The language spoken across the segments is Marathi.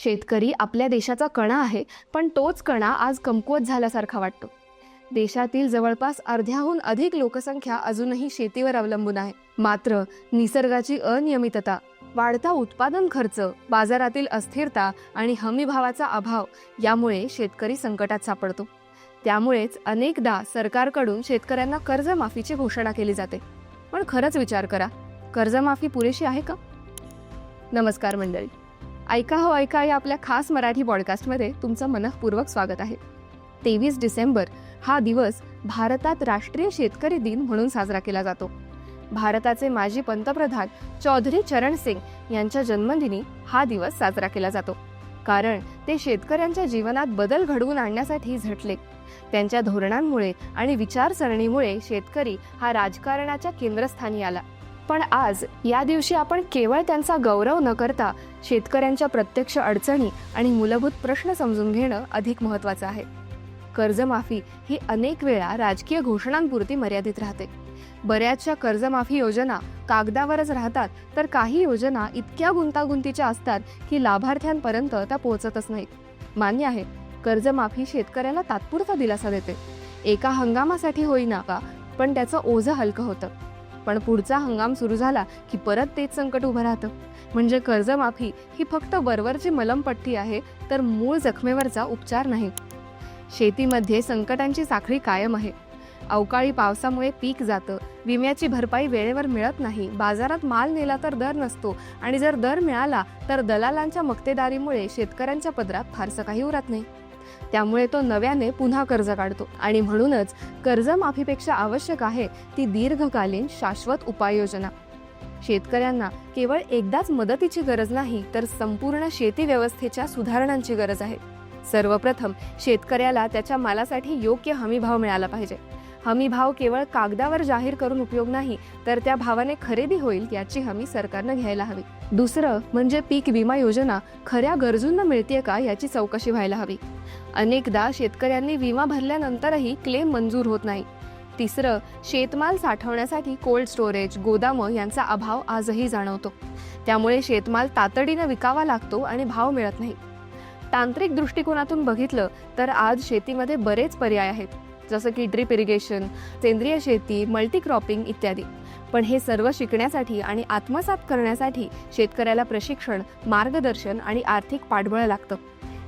शेतकरी आपल्या देशाचा कणा आहे, पण तोच कणा आज कमकुवत झाल्यासारखा वाटतो. देशातील जवळपास अर्ध्याहून अधिक लोकसंख्या अजूनही शेतीवर अवलंबून आहे. मात्र निसर्गाची अनियमितता, वाढता उत्पादन खर्च, बाजारातील अस्थिरता आणि हमीभावाचा अभाव यामुळे शेतकरी संकटात सापडतो. त्यामुळेच अनेकदा सरकारकडून शेतकऱ्यांना कर्जमाफीची घोषणा केली जाते. पण खरंच विचार करा, कर्जमाफी पुरेशी आहे का? नमस्कार मंडळी, ऐका हो ऐका या आपल्या खास मराठी पॉडकास्टमध्ये तुमचं मनःपूर्वक स्वागत आहे. 23 डिसेंबर हा दिवस भारतात राष्ट्रीय शेतकरी दिन म्हणून साजरा केला जातो. भारताचे माजी पंतप्रधान चौधरी चरण सिंग यांच्या जन्मदिनी हा दिवस साजरा केला जातो. कारण ते शेतकऱ्यांच्या जीवनात बदल घडवून आणण्यासाठी झटले. त्यांच्या धोरणांमुळे आणि विचारसरणीमुळे शेतकरी हा राजकारणाच्या केंद्रस्थानी आला. पण आज या दिवशी आपण केवळ त्यांचा गौरव न करता शेतकऱ्यांच्या प्रत्यक्ष अडचणी आणि मूलभूत प्रश्न समजून घेणं अधिक महत्त्वाचं आहे. कर्जमाफी ही अनेक वेळा राजकीय घोषणांपुरती मर्यादित राहते. बऱ्याचशा कर्जमाफी योजना कागदावरच राहतात, तर काही योजना इतक्या गुंतागुंतीच्या असतात की लाभार्थ्यांपर्यंत त्या पोहोचतच नाहीत. मान्य आहे, कर्जमाफी शेतकऱ्याला तात्पुरता दिलासा देते. एका हंगामासाठी होईना का, पण त्याचं ओझं हलकं होतं. पण पुढचा हंगाम सुरू झाला की परत तेच संकट उभं राहतं. म्हणजे कर्जमाफी ही फक्त वरवरची मलमपट्टी आहे, तर मूळ जखमेवरचा उपचार नाही. शेतीमध्ये संकटांची साखळी कायम आहे. अवकाळी पावसामुळे पीक जातं, विम्याची भरपाई वेळेवर मिळत नाही, बाजारात माल नेला तर दर नसतो, आणि जर दर मिळाला तर दलालांच्या मक्तेदारीमुळे शेतकऱ्यांच्या पदरात फारसं काही उरत नाही. त्यामुळे तो नव्याने पुन्हा कर्ज काढतो. आणि म्हणूनच कर्जमाफीपेक्षा आवश्यक आहे ती दीर्घकालीन शाश्वत उपाययोजना. शेतकऱ्यांना केवळ एकदाच मदतीची गरज नाही, तर संपूर्ण शेती व्यवस्थेच्या सुधारणांची गरज आहे. सर्वप्रथम शेतकऱ्याला त्याच्या मालासाठी योग्य हमीभाव मिळाला पाहिजे. हमीभाव केवळ कागदावर जाहीर करून उपयोग नाही, तर त्या भावाने खरेदी होईल याची हमी सरकारनं घ्यायला हवी. दुसरं म्हणजे पीक विमा योजना खऱ्या गरजूंना मिळतेय का याची चौकशी व्हायला हवी. अनेकदा शेतकऱ्यांनी विमा भरल्यानंतरही क्लेम मंजूर होत नाही. तिसरं, शेतमाल साठवण्यासाठी कोल्ड स्टोरेज, गोदामं यांचा अभाव आजही जाणवतो. त्यामुळे शेतमाल तातडीनं विकावा लागतो आणि भाव मिळत नाही. तांत्रिक दृष्टिकोनातून बघितलं तर आज शेतीमध्ये बरेच पर्याय आहेत, जसं की ड्रिप इरिगेशन, सेंद्रिय शेती, मल्टीक्रॉपिंग इत्यादी. पण हे सर्व शिकण्यासाठी आणि आत्मसात करण्यासाठी शेतकऱ्याला प्रशिक्षण, मार्गदर्शन आणि आर्थिक पाठबळ लागतं.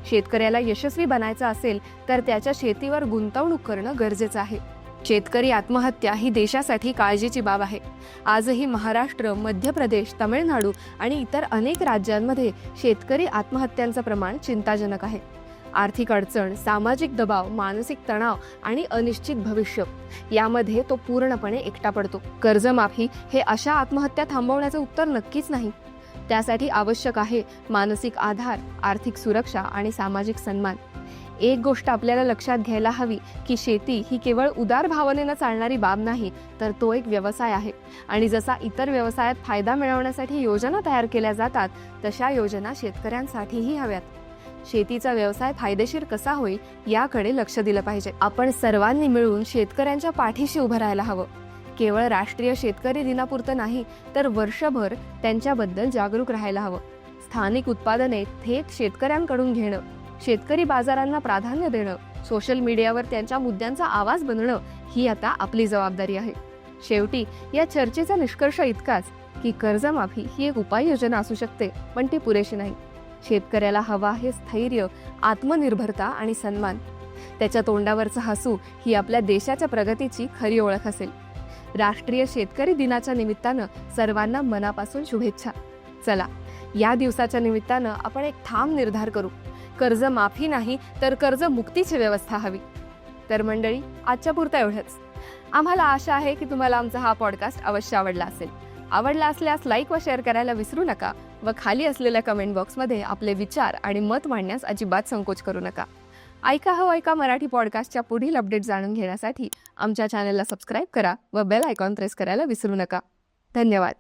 शेतकऱ्याला यशस्वी बनायचं असेल तर त्याच्या शेतीवर गुंतवणूक करणं गरजेचं आहे. शेतकरी आत्महत्या ही देशासाठी काळजीची बाब आहे. आजही महाराष्ट्र, मध्य प्रदेश, तामिळनाडू आणि इतर अनेक राज्यांमध्ये शेतकरी आत्महत्यांचं प्रमाण चिंताजनक आहे. आर्थिक अडचण, सामाजिक दबाव, मानसिक तणाव आणि अनिश्चित भविष्य यामध्ये तो पूर्णपणे एकटा पडतो. कर्जमाफी हे अशा आत्महत्या थांबवण्याचं उत्तर नक्कीच नाही. त्यासाठी आवश्यक आहे मानसिक आधार, आर्थिक सुरक्षा आणि सामाजिक सन्मान. एक गोष्ट आपल्याला लक्षात घ्यायला हवी की शेती ही केवळ उदार भावनेनं चालणारी बाब नाही, तर तो एक व्यवसाय आहे. आणि जसा इतर व्यवसायात फायदा मिळवण्यासाठी योजना तयार केल्या जातात, तशा योजना शेतकऱ्यांसाठीही हव्यात. शेतीचा व्यवसाय फायदेशीर कसा होईल याकडे लक्ष दिलं पाहिजे. आपण सर्वांनी मिळून शेतकऱ्यांच्या पाठीशी उभं राहायला हवं. केवळ राष्ट्रीय शेतकरी दिनापुरतं नाही, तर वर्षभर त्यांच्याबद्दल जागरूक राहायला हवं. स्थानिक उत्पादने थेट शेतकऱ्यांकडून घेणं, शेतकरी बाजारांना प्राधान्य देणं, सोशल मीडियावर त्यांच्या मुद्द्यांचा आवाज बनणं ही आता आपली जबाबदारी आहे. शेवटी या चर्चेचा निष्कर्ष इतकाच की कर्जमाफी ही एक उपाययोजना असू शकते, पण ती पुरेशी नाही. शेतकऱ्याला हवा हे स्थैर्य, आत्मनिर्भरता आणि सन्मान. त्याच्या तोंडावरचं हसू ही आपल्या देशाच्या प्रगतीची खरी ओळख असेल. राष्ट्रीय शेतकरी दिनाच्या निमित्तानं सर्वांना मनापासून शुभेच्छा. चला, या दिवसाच्या निमित्तानं आपण एक ठाम निर्धार करू. कर्जमाफी नाही, तर कर्जमुक्तीची व्यवस्था हवी. तर मंडळी, आजच्या पुरता एवढंच. आम्हाला आशा आहे की तुम्हाला आमचा हा पॉडकास्ट अवश्य आवडला असेल. आवडला असल्यास लाईक व शेअर करायला विसरू नका व खाली असलेल्या कमेंट बॉक्समध्ये आपले विचार आणि मत मांडण्यास अजिबात संकोच करू नका. ऐका हो ऐका मराठी पॉडकास्टच्या पुढील अपडेट जाणून घेण्यासाठी आमच्या चॅनलला सबस्क्राईब करा व बेल आयकॉन प्रेस करायला विसरू नका. धन्यवाद.